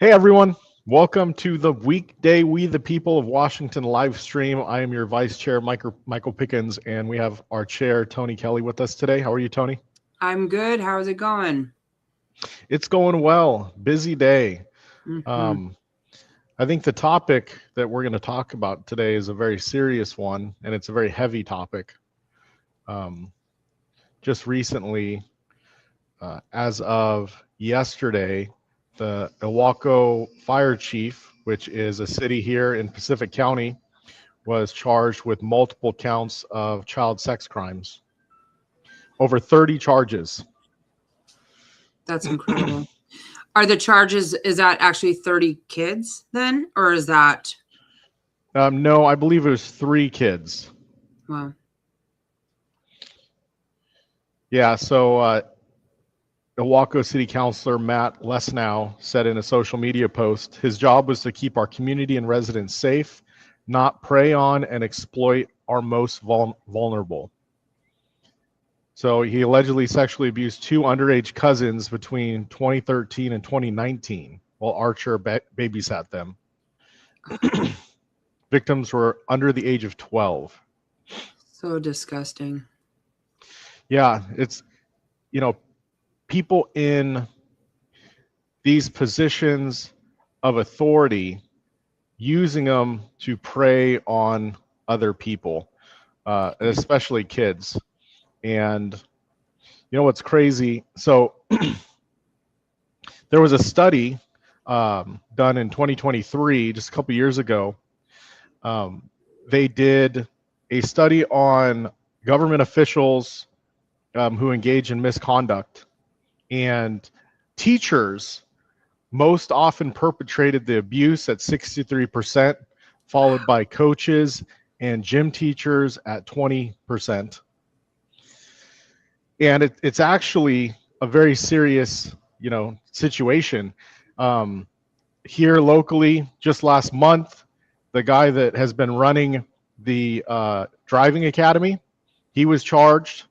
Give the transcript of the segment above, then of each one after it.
Hey everyone, welcome to the weekday We the People of Washington live stream. I am your Vice Chair, Michael Pickens, and we have our Chair, Tony Kelly, with us today. How are you, Tony? I'm good. How's it going? It's going well. Busy day. Mm-hmm. Um, I think the topic that we're going to talk about today is a very serious one, and it's a very heavy topic. Um, just recently, as of yesterday, the Ilwaco Fire Chief, which is a city here in Pacific County, was charged with multiple counts of child sex crimes. Over 30 charges. That's incredible. Are the charges, is that actually 30 kids then? Or is that, No, I believe it was 3 kids. well, Yeah, so Ilwaco City Councilor Matt Lesnow said in a social media post, his job was to keep our community and residents safe, not prey on and exploit our most vulnerable. So he allegedly sexually abused 2 underage cousins between 2013 and 2019 while Archer babysat them. Victims were under the age of 12. so disgusting. Yeah, it's, you know, people in these positions of authority using them to prey on other people, especially kids. And you know what's crazy? So there was a study done in 2023, just a couple years ago. They did a study on government officials who engage in misconduct, and teachers most often perpetrated the abuse at 63%, followed by coaches and gym teachers at 20%. And it's actually a very serious, situation. Here locally, just last month, the guy that has been running the driving academy, he was charged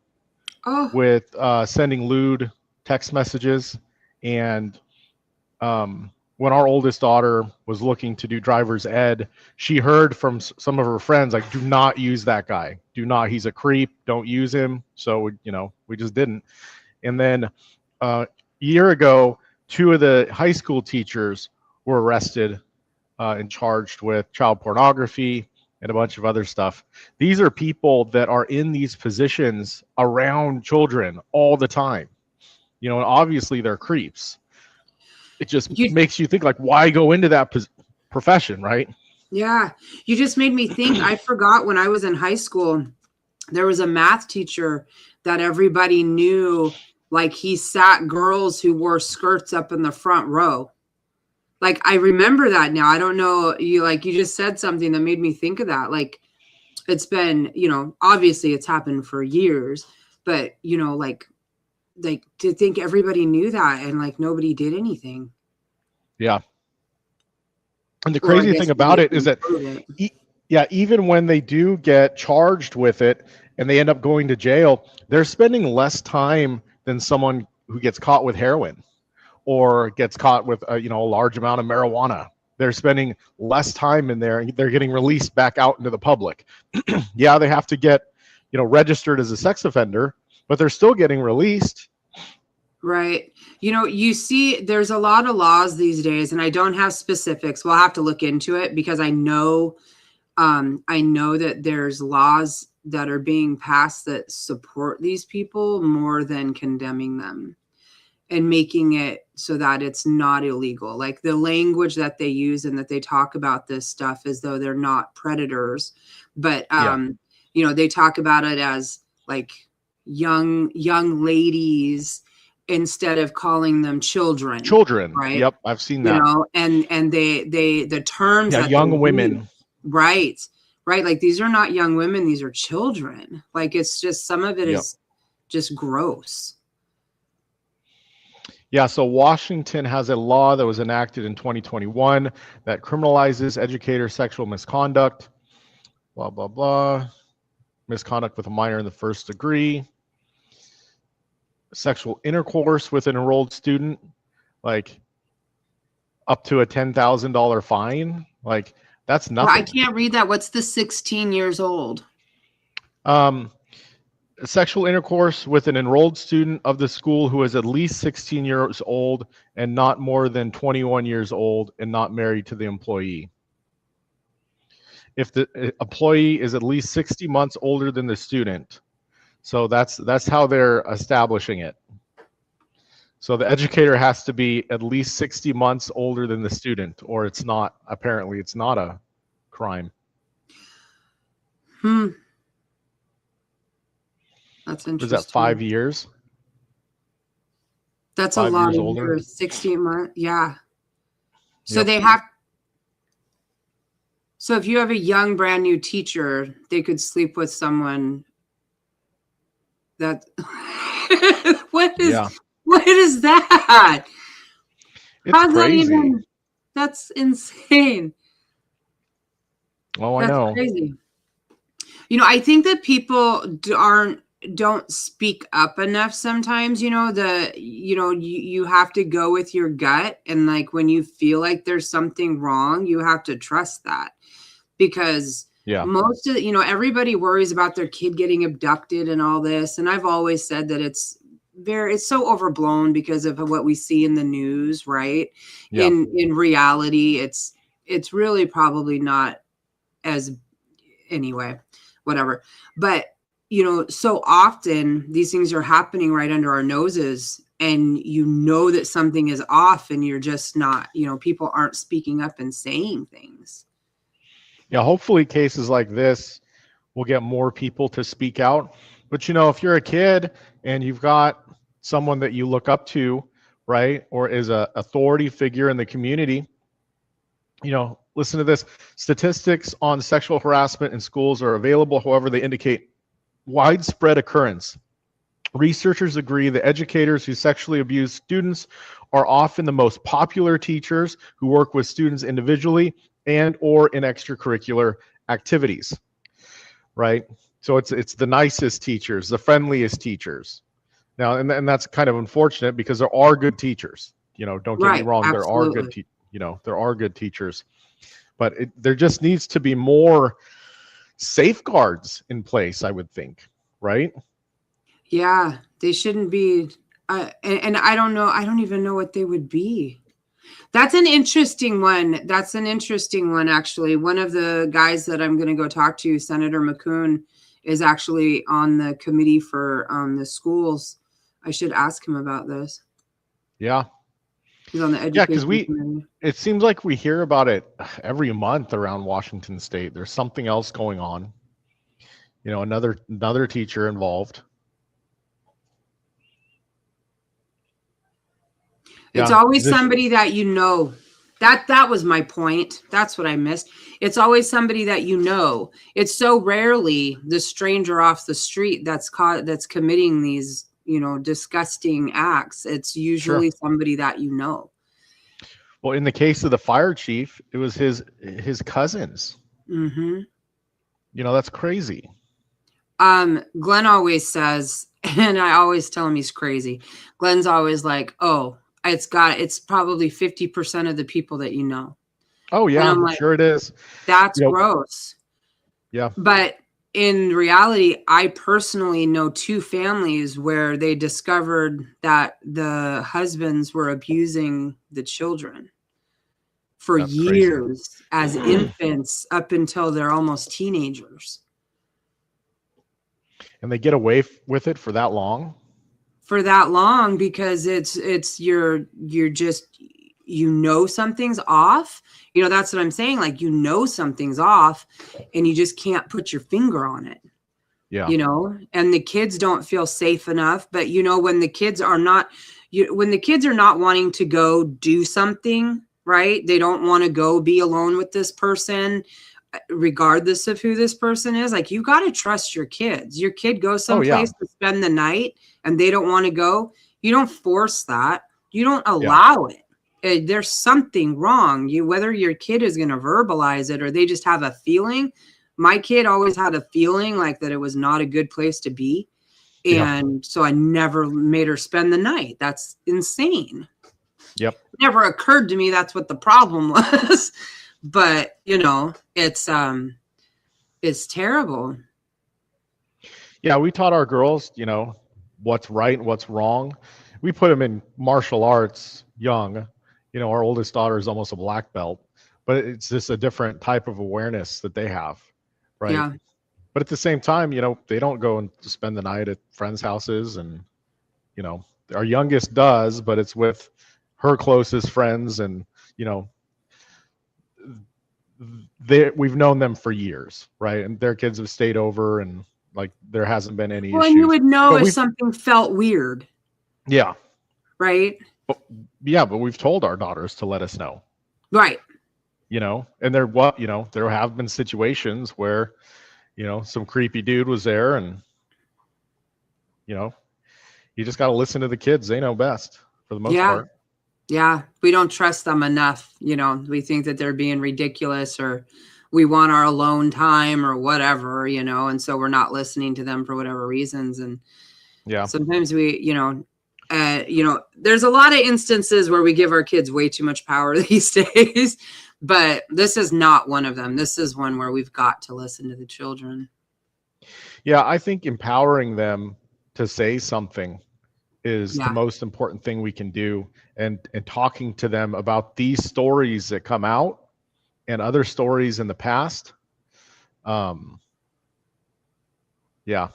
Oh, with sending lewd text messages. And when our oldest daughter was looking to do driver's ed, she heard from some of her friends, like, do not use that guy. Do not, he's a creep. Don't use him. So, we just didn't. And then a year ago, 2 of the high school teachers were arrested and charged with child pornography and a bunch of other stuff. These are people that are in these positions around children all the time. And obviously they're creeps. It just you, makes you think, like, why go into that profession, right? yeah, you just made me think. I forgot when I was in high school, there was a math teacher that everybody knew, like he sat girls who wore skirts up in the front row. Like I remember that now. I don't know, you just said something that made me think of that. Like it's been, obviously it's happened for years, but like to think everybody knew that and like nobody did anything. Yeah. And the Or I crazy thing guess about maybe it is that, it. yeah, even when they do get charged with it and they end up going to jail, they're spending less time than someone who gets caught with heroin or gets caught with a large amount of marijuana. They're spending less time in there, and they're getting released back out into the public. Yeah, they have to get registered as a sex offender, but they're still getting released. Right. You see there's a lot of laws these days, and I don't have specifics. We'll have to look into it because I know that there's laws that are being passed that support these people more than condemning them and making it so that it's not illegal. Like the language that they use and that they talk about this stuff as though they're not predators, but Yeah. they talk about it as like young ladies instead of calling them children, Children. right? Yep, I've seen that. And they the terms Yeah, that they young use, women. right, like these are not young women, these are children. Like it's just, some of it Yep. is just gross. Yeah, so Washington has a law that was enacted in 2021 that criminalizes educator sexual misconduct, blah, blah, blah, misconduct with a minor in the first degree, sexual intercourse with an enrolled student. Like, up to a $10,000 fine. Like, that's Well, I nothing. can't read that. What's the 16 years old? Sexual intercourse with an enrolled student of the school who is at least 16 years old and not more than 21 years old and not married to the employee. If the employee is at least 60 months older than the student. So that's how they're establishing it. So the educator has to be at least 60 months older than the student, or it's not, apparently it's not a crime. That's interesting. Is that 5 years? That's 5 a lot years of older? years. 16 months. Yeah. So Yep. they have. So if you have a young, brand new teacher, they could sleep with someone that. What is? Yeah. What is that? It's How's crazy. that even? That's insane. Oh, I That's know. crazy. You know, I think that people don't speak up enough sometimes. You know, you have to go with your gut, and like when you feel like there's something wrong, you have to trust that, because Yeah. most of everybody worries about their kid getting abducted and all this, and I've always said that it's so overblown because of what we see in the news, right? Yeah. In reality, it's really probably not as, anyway, whatever. But so often these things are happening right under our noses, and that something is off, and you're just not, people aren't speaking up and saying things. Yeah, hopefully cases like this will get more people to speak out. But if you're a kid and you've got someone that you look up to, right, or is a authority figure in the community, listen to this. Statistics on sexual harassment in schools are available. However, they indicate widespread occurrence. Researchers agree that educators who sexually abuse students are often the most popular teachers who work with students individually and or in extracurricular activities, right? So it's the nicest teachers, the friendliest teachers. Now, and that's kind of unfortunate because there are good teachers. Don't get me wrong, Absolutely. there are good there are good teachers, but there just needs to be more safeguards in place, I would think, right? Yeah, they shouldn't be. And I don't know. I don't even know what they would be. That's an interesting one. Actually. One of the guys that I'm going to go talk to, Senator McCoon, is actually on the committee for the schools. I should ask him about this. Yeah. He's on the education committee. It seems like we hear about it every month around Washington State. There's something else going on. Another teacher involved. It's always somebody that that was my point. That's what I missed. It's always somebody that It's so rarely the stranger off the street that's committing these, disgusting acts. It's usually somebody that Well, in the case of the fire chief, it was his cousins. Mm-hmm. That's crazy. Glenn always says, and I always tell him he's crazy. Glenn's always like, "Oh, it's probably 50% of the people that you know." Oh yeah, I'm like, sure it is. That's gross. Yeah. But in reality, I personally know 2 families where they discovered that the husbands were abusing the children for years as infants up until they're almost teenagers. And they get away with it for that long? For that long, because you're just, something's off. That's what I'm saying. Like, something's off and you just can't put your finger on it. Yeah. And the kids don't feel safe enough. But when the kids are not, wanting to go do something, right? They don't want to go be alone with this person, regardless of who this person is. Like, you got to trust your kids. Your kid goes someplace to spend the night and they don't want to go. You don't force that. You don't allow it. There's something wrong. Whether your kid is going to verbalize it or they just have a feeling. My kid always had a feeling like that it was not a good place to be. And so I never made her spend the night. That's insane. Yep. It never occurred to me that's what the problem was. But, you know, it's terrible. Yeah, we taught our girls, you know, what's right and what's wrong. We put them in martial arts young. You know, our oldest daughter is almost a black belt, but it's just a different type of awareness that they have, right? Yeah. But at the same time, you know, they don't go and spend the night at friends' houses, and you know, our youngest does, but it's with her closest friends, and you know, we've known them for years, right? And their kids have stayed over, and like there hasn't been any Well, issues. and you would know But if something felt weird, yeah, right? but we've told our daughters to let us know, Right. you know, and you know, there have been situations where, you know, some creepy dude was there, and you know, you just got to listen to the kids. They know best for the most part. Yeah. We don't trust them enough. You know, we think that they're being ridiculous, or we want our alone time or whatever, you know, and so we're not listening to them for whatever reasons. And Yeah. sometimes we, you know, there's a lot of instances where we give our kids way too much power these days, but this is not one of them. This is one where we've got to listen to the children. Yeah, I think empowering them to say something is the most important thing we can do, and talking to them about these stories that come out and other stories in the past. Yeah,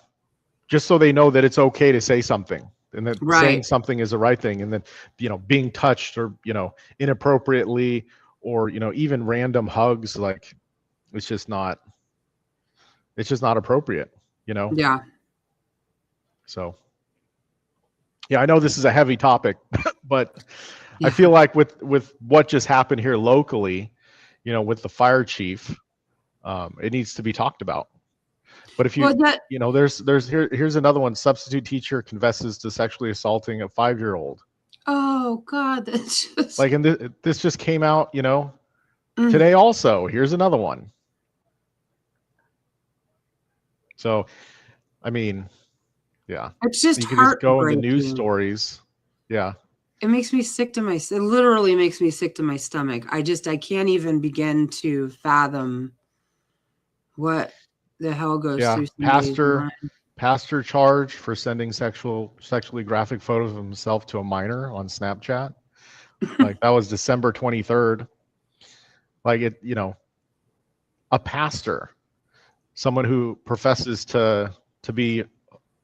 just so they know that it's okay to say something, and that saying something is the right thing, and then, you know, being touched or, you know, inappropriately, or, you know, even random hugs, like it's just not appropriate, you know? Yeah. So yeah, I know this is a heavy topic, but I feel like with what just happened here locally, you know, with the fire chief, it needs to be talked about. But if you, you know, here's another one. Substitute teacher confesses to sexually assaulting a 5-year-old. Oh God, that's just like, and this just came out, you know, today also. Here's another one. So, I mean, yeah, it's just you can just go in the news stories. Yeah, it makes me sick to it literally makes me sick to my stomach. I can't even begin to fathom what the hell goes through somebody's mind. Pastor charged for sending sexually graphic photos of himself to a minor on Snapchat. Like, that was December 23rd. Like, it, you know, a pastor, someone who professes to be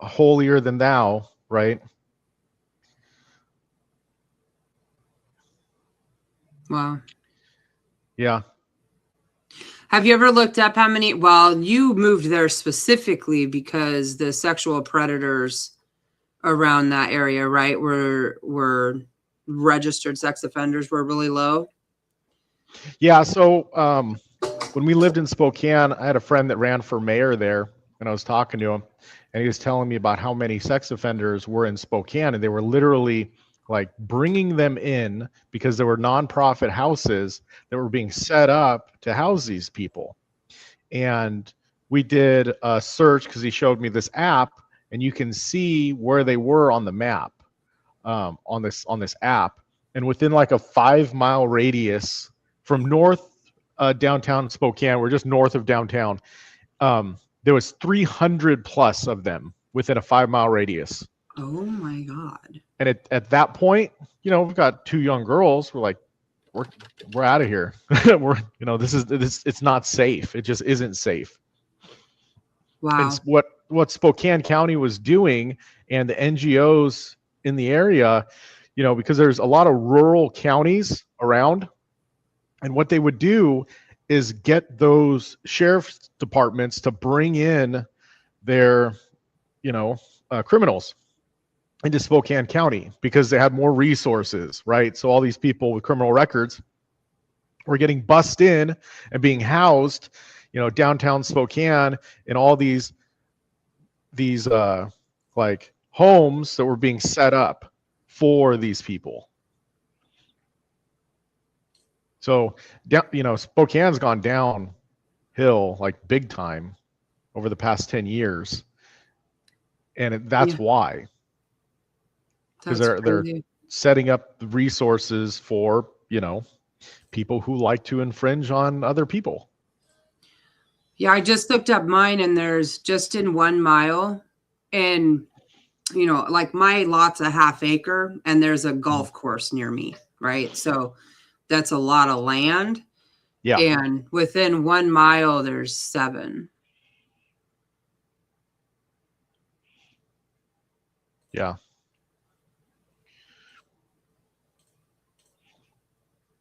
holier than thou, right? Wow. Yeah. Have you ever looked up how many? Well, you moved there specifically because the sexual predators around that area, right, were registered sex offenders were really low. Yeah. So when we lived in Spokane, I had a friend that ran for mayor there, and I was talking to him, and he was telling me about how many sex offenders were in Spokane, and they were literally like bringing them in because there were nonprofit houses that were being set up to house these people. And we did a search because he showed me this app, and you can see where they were on the map, on this app. And within like a 5-mile radius from downtown Spokane, we're just north of downtown, there was 300 plus of them within a 5-mile radius. Oh my God. And at that point, you know, we've got 2 young girls. We're like, we're out of here. We're, you know, it's not safe. It just isn't safe. Wow. And what Spokane County was doing, and the NGOs in the area, you know, because there's a lot of rural counties around, and what they would do is get those sheriff's departments to bring in their, you know, criminals into Spokane County because they had more resources, right? So all these people with criminal records were getting bussed in and being housed, you know, downtown Spokane in all these like homes that were being set up for these people. So, you know, Spokane's gone downhill like big time over the past 10 years. And that's why. Because they're setting up the resources for, people who like to infringe on other people. Yeah, I just looked up mine, and there's just in 1 mile, and like my lot's a half acre, and there's a golf course near me, right? So that's a lot of land. Yeah. And within 1 mile, there's 7. Yeah.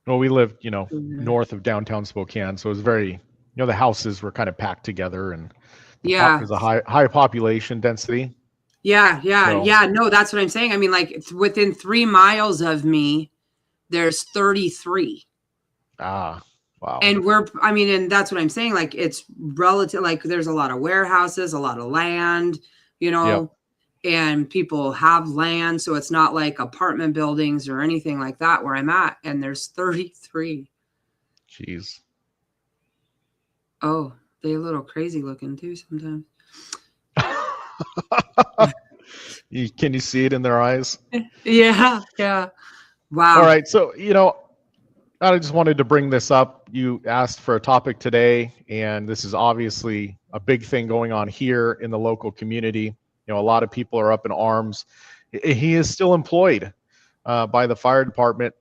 Well, we lived, north of downtown Spokane, so it was very, the houses were kind of packed together, and there's a high population density. Yeah. No, that's what I'm saying. I mean, like within 3 miles of me, there's 33. Ah, wow. And and that's what I'm saying. Like it's relative, like there's a lot of warehouses, a lot of land, Yep. and people have land. So it's not like apartment buildings or anything like that where I'm at. And there's 33. Jeez. Oh, they're a little crazy looking too sometimes. Can you see it in their eyes? Yeah. Wow. All right. So, I just wanted to bring this up. You asked for a topic today, and this is obviously a big thing going on here in the local community. A lot of people are up in arms. He is still employed by the fire department.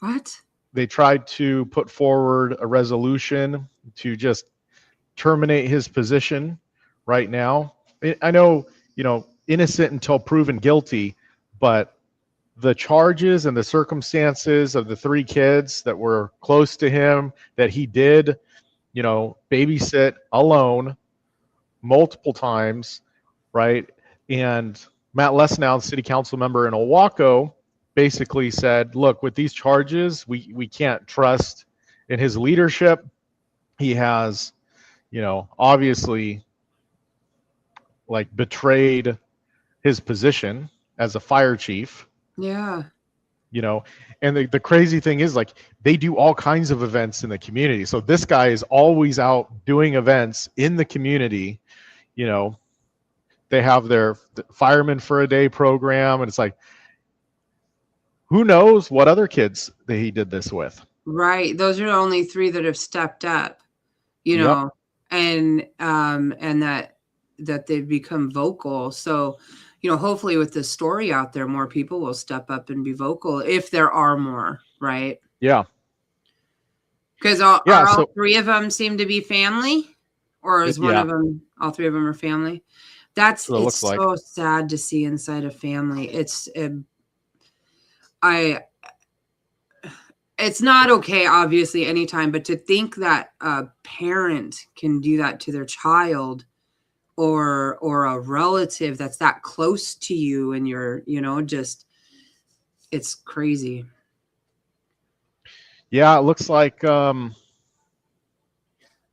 What? They tried to put forward a resolution to just terminate his position right now. I know, innocent until proven guilty, but the charges and the circumstances of the 3 kids that were close to him, that he did, babysit alone multiple times, right? And Matt Lesnow, city council member in Owako, basically said, look, with these charges, we can't trust in his leadership. He has, obviously like betrayed his position as a fire chief. Yeah. And the crazy thing is, like, they do all kinds of events in the community. So this guy is always out doing events in the community. They have their Firemen for a Day program, and it's like, who knows what other kids that he did this with. Right. Those are the only 3 that have stepped up, Yep. and that they've become vocal. So, hopefully with this story out there, more people will step up and be vocal if there are more, right? Yeah. Because all 3 of them seem to be family, or is one of them, all 3 of them are family? It's so sad to see inside a family. It's not okay, obviously, anytime, but to think that a parent can do that to their child, or a relative that's that close to you, and you're, just, it's crazy. Yeah, it looks like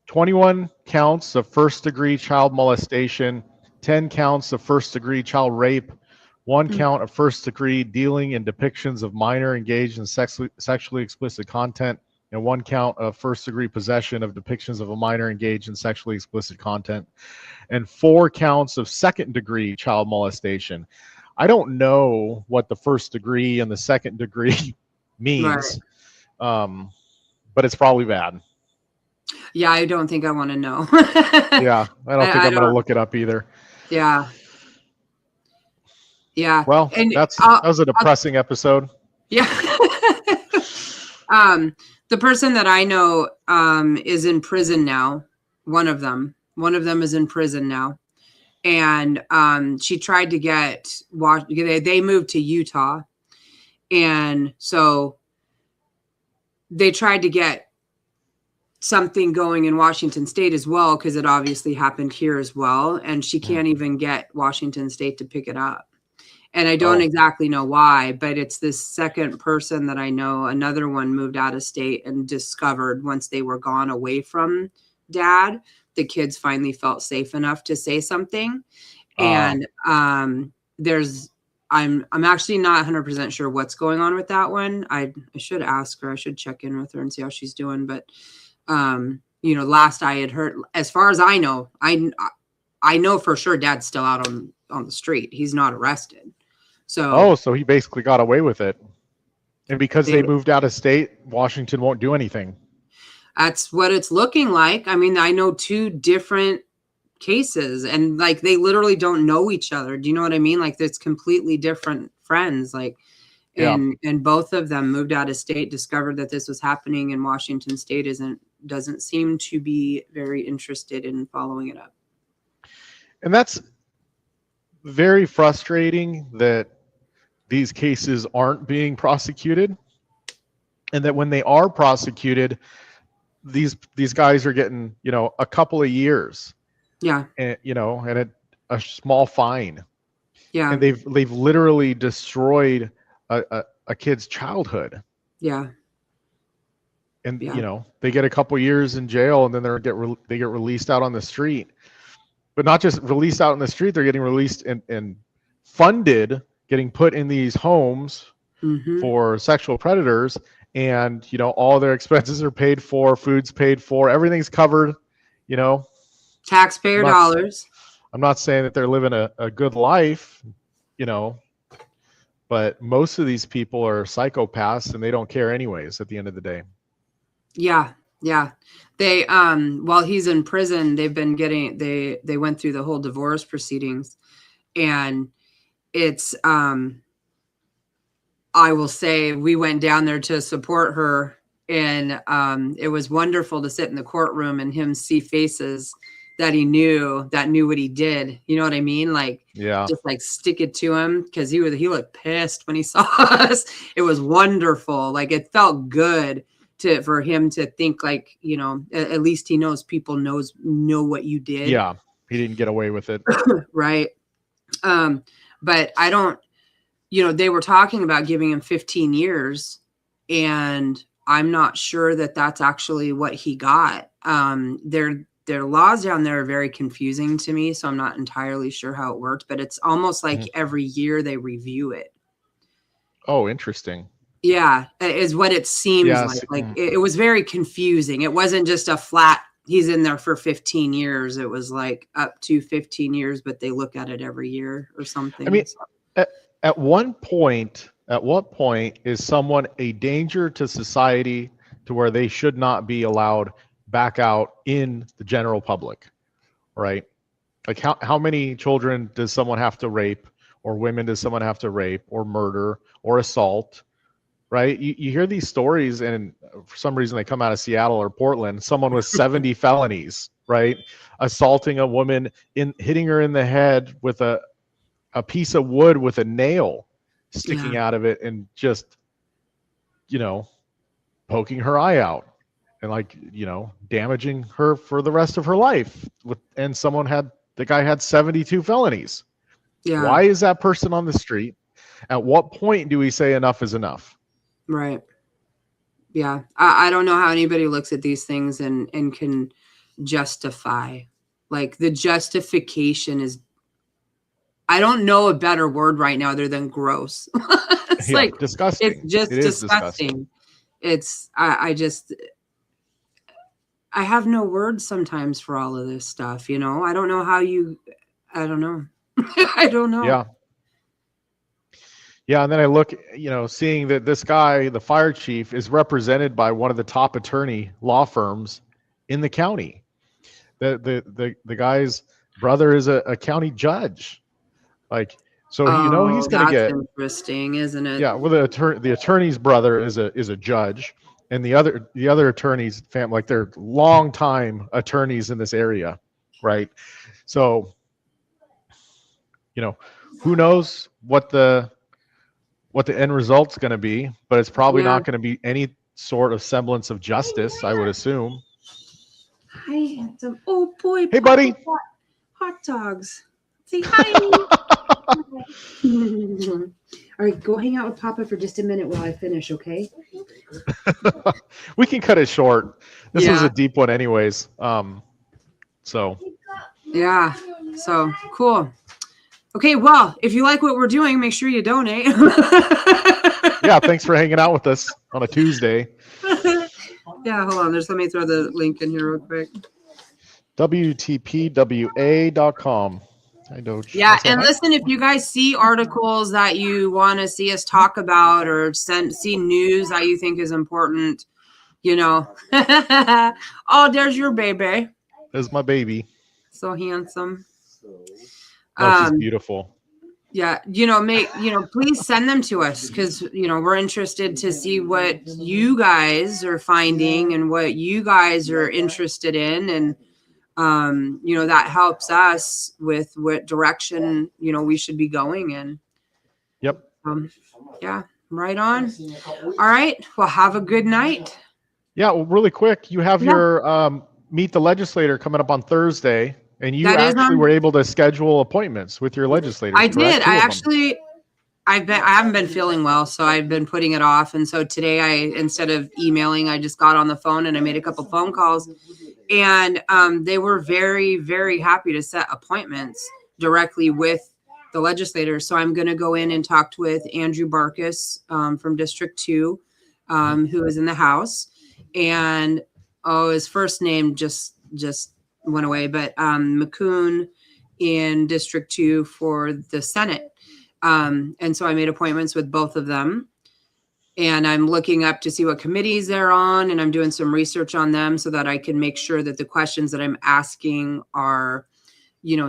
21 counts of first-degree child molestation, 10 counts of first-degree child rape, 1 count of first-degree dealing in depictions of minor engaged in sexually explicit content, and 1 count of first-degree possession of depictions of a minor engaged in sexually explicit content, and 4 counts of second-degree child molestation. I don't know what the first degree and the second degree means, right. But it's probably bad. Yeah, I don't think I want to know. Yeah, I don't think I'm going to look it up either. Yeah. Well, and that was a depressing episode. Yeah. The person that I know is in prison now. One of them is in prison now, and she tried to get they moved to Utah, and so they tried to get something going in Washington State as well, because it obviously happened here as well, and she can't even get Washington State to pick it up. And I don't exactly know why, but it's this second person that I know. Another one moved out of state and discovered, once they were gone away from dad, the kids finally felt safe enough to say something. And I'm actually not 100% sure what's going on with that one. I should ask her. I should check in with her and see how she's doing. But last I had heard, as far as I know, I know for sure dad's still out on the street. He's not arrested. So so he basically got away with it. And because they moved out of state, Washington won't do anything. that's what it's looking like. I mean, I know 2 different cases, and like they literally don't know each other. Do you know what I mean? Like it's completely different friends. Like, and both of them moved out of state, discovered that this was happening, and Washington State doesn't seem to be very interested in following it up. And that's very frustrating that these cases aren't being prosecuted, and that when they are prosecuted, these guys are getting, a couple of years. Yeah. And, and a small fine. Yeah. And they've literally destroyed a kid's childhood. Yeah. And they get a couple years in jail, and then they get released out on the street. But not just released out on the street, they're getting released and funded, getting put in these homes for sexual predators, and all their expenses are paid for, food's paid for, everything's covered, taxpayer dollars. I'm not saying that they're living a good life, but most of these people are psychopaths, and they don't care anyways at the end of the day. Yeah. Yeah. They, while he's in prison, they've been getting, they went through the whole divorce proceedings, and it's, I will say we went down there to support her, and it was wonderful to sit in the courtroom and him see faces that he knew what he did. You know what I mean? Like, just like stick it to him, because he looked pissed when he saw us. It was wonderful. Like, it felt good for him to think like, at least he knows people know what you did. Yeah, he didn't get away with it. Right. But I don't, they were talking about giving him 15 years, and I'm not sure that that's actually what he got. Their laws down there are very confusing to me, so I'm not entirely sure how it works, but it's almost like every year they review it. Oh, interesting. Yeah, is what it seems like. Like it was very confusing. It wasn't just a flat, he's in there for 15 years. It was like up to 15 years, but they look at it every year or something. I mean, at what point is someone a danger to society to where they should not be allowed back out in the general public, right? Like how many children does someone have to rape, or women does someone have to rape or murder or assault, right? You hear these stories, and for some reason they come out of Seattle or Portland, someone with 70 felonies, right? Assaulting a woman, hitting her in the head with a piece of wood with a nail sticking out of it, and just, poking her eye out, and damaging her for the rest of her life. And the guy had 72 felonies. Yeah. Why is that person on the street? At what point do we say enough is enough? Right. Yeah. I don't know how anybody looks at these things and can justify. Like, the justification is, I don't know a better word right now other than gross. It's like disgusting. It's just disgusting. It's, I have no words sometimes for all of this stuff. I don't know how I don't know. I don't know. Yeah. Yeah. And then I look, seeing that this guy, the fire chief, is represented by one of the top attorney law firms in the county. The guy's brother is a county judge. Like, so he's going to get interesting, isn't it? Yeah. Well, the attorney's brother is a judge, and the other attorney's family, like, they're longtime attorneys in this area, right? So, who knows what the end result's going to be, but it's probably not going to be any sort of semblance of justice, I would assume. Hi, handsome. Oh boy. Hey, buddy. Hot dogs. Say hi. All right, go hang out with Papa for just a minute while I finish, okay? We can cut it short. This was a deep one anyways. So. Yeah, so cool. Okay, well, if you like what we're doing, make sure you donate. Yeah, thanks for hanging out with us on a Tuesday. Yeah, hold on. Let me throw the link in here real quick. WTPWA.com. I Doge. Yeah, I said and hi. listen, if you guys see articles that you want to see us talk about or see news that you think is important, you know. Oh, there's your baby. There's my baby. So handsome. No, she's beautiful. Yeah, please send them to us because we're interested to see what you guys are finding and what you guys are interested in, and that helps us with what direction we should be going in. Yep. Yeah, right on. All right, well, have a good night. Yeah, well, really quick, you have your Meet the Legislator coming up on Thursday, and you actually were able to schedule appointments with your legislators. I did. I haven't been feeling well, so I've been putting it off. And so today, instead of emailing, I just got on the phone and I made a couple phone calls, and they were very, very happy to set appointments directly with the legislators. So I'm going to go in and talk with Andrew Barkus from District 2, who is in the House, and his first name just went away, but McCoon in District 2 for the Senate. And so I made appointments with both of them, and I'm looking up to see what committees they're on, and I'm doing some research on them so that I can make sure that the questions that I'm asking are,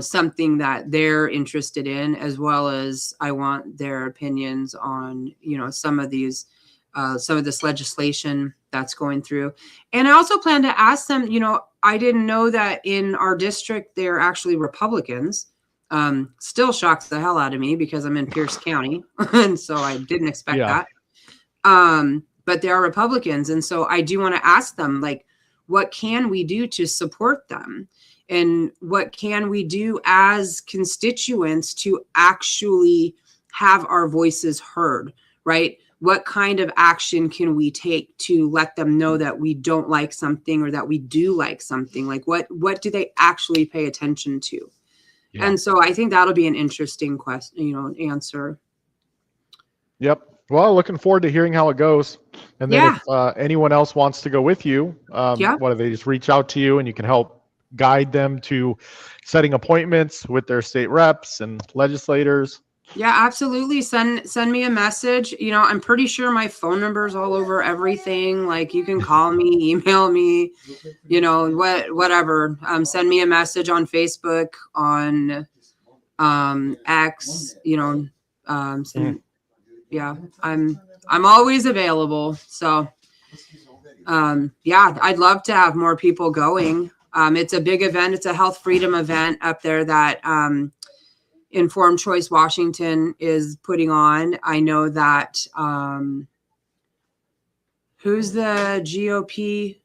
something that they're interested in, as well as I want their opinions on, some of this legislation that's going through. And I also plan to ask them, I didn't know that in our district, they're actually Republicans. Still shocks the hell out of me because I'm in Pierce County. And so I didn't expect that. But they are Republicans. And so I do want to ask them, like, what can we do to support them? And what can we do as constituents to actually have our voices heard, right? What kind of action can we take to let them know that we don't like something or that we do like something? Like what do they actually pay attention to? Yeah. And so I think that'll be an interesting question, answer. Yep. Well, looking forward to hearing how it goes. And then if anyone else wants to go with you, what do they just reach out to you and you can help guide them to setting appointments with their state reps and legislators? Yeah, absolutely. Send me a message. I'm pretty sure my phone number is all over everything. Like, you can call me, email me, whatever. Send me a message on Facebook, on X, yeah, I'm always available. So I'd love to have more people going. It's a big event. It's a health freedom event up there that Informed Choice Washington is putting on. I know that who's the GOP?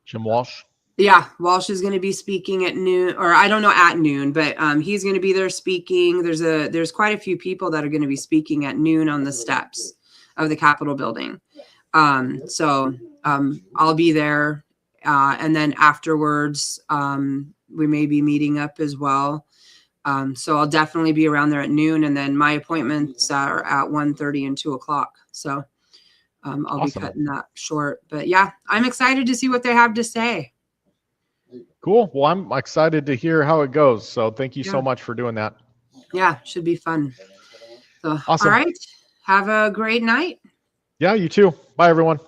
Jim Walsh. Yeah, Walsh is going to be speaking at noon, or I don't know at noon, but he's going to be there speaking. There's quite a few people that are going to be speaking at noon on the steps of the Capitol building. So I'll be there, and then afterwards we may be meeting up as well. So I'll definitely be around there at noon, and then my appointments are at 1:30 and 2:00. So I'll be cutting that short. But yeah, I'm excited to see what they have to say. Cool. Well, I'm excited to hear how it goes. So thank you so much for doing that. Yeah, should be fun. So, awesome. All right. Have a great night. Yeah, you too. Bye, everyone.